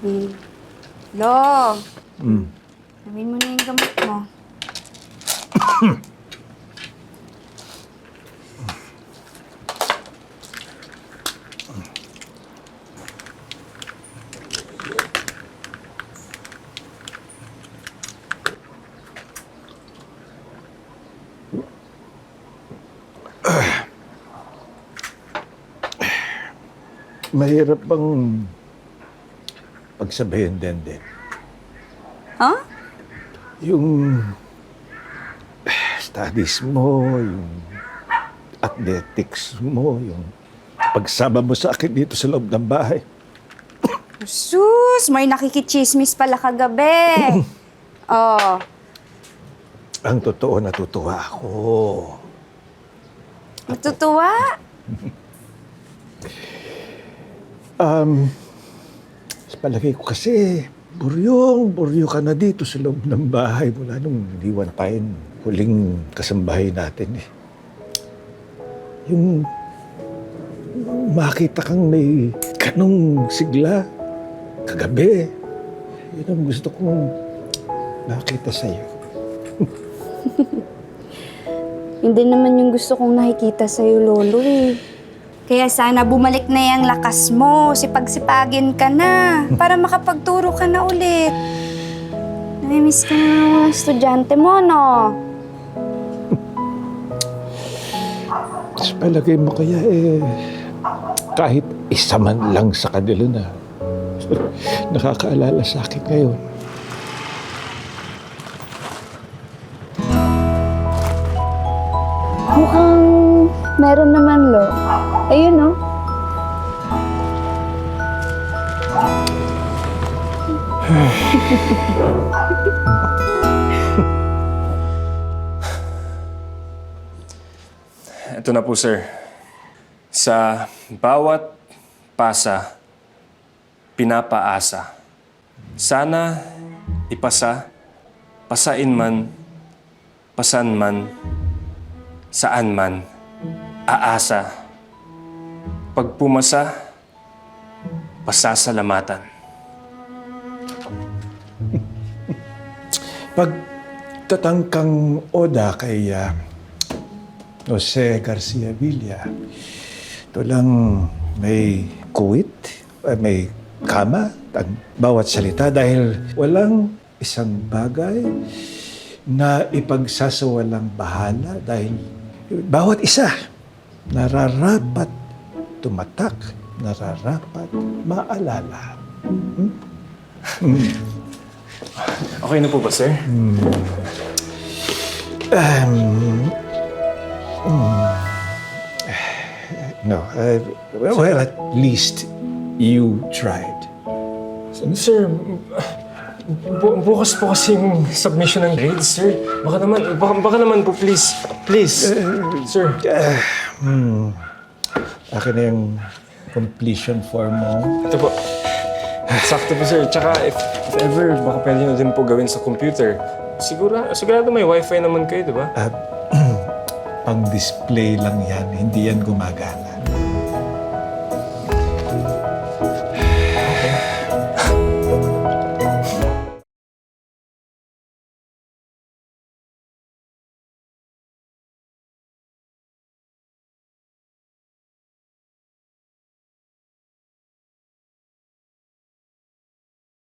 Lo, gawin mo na yung gamot mo. Mahirap bang pagsabihin din? Ha? Yung studies mo, yung athletics mo, yung pagsama mo sa akin dito sa loob ng bahay. Sus, may nakikichismis pala kagabi. Oh, Ang totoo, natutuwa ako. natutuwa? Sa palagay ko kasi, buryo ka na dito sa loob ng bahay mula nung iniwan tayo huling kasambahay natin eh. Yung makita kang may ganong sigla kagabi, yun ang gusto kong nakita sa'yo. Hindi naman yung gusto kong nakikita sa'yo, Lolo eh. Kaya sana bumalik na yung lakas mo, sipag-sipagin ka na, para makapagturo ka na ulit. Namimiss ka na ng mga estudyante mo, no? Sa palagay mo kaya kahit isa man lang sa kanila na nakakaalala sa akin ngayon. Mukhang meron naman, Lo. Ayun, no? Ito na po, sir. Sa bawat pasa, pinapaasa. Sana ipasa, pasain man, pasan man, saan man, aasa. Pag pumasa, pasasalamatan. Pagtatangkang oda kay Jose Garcia Villa, ito lang may kuwit, may kama, ang bawat salita dahil walang isang bagay na ipagsasawalang bahala dahil bawat isa nararapat tumatak, nararapat maalala. Okay na po ba, sir? No, well, at least you tried. Sir, bukas po kasi yung submission ng grades, sir. Baka naman po, please. Please, sir. Akin na yung completion form mo. Ito po. Sakto po, sir. Tsaka, if ever, baka pwede nyo din po gawin sa computer. Sigurado may wifi naman kayo, di ba? Pang-display lang yan, hindi yan gumagana.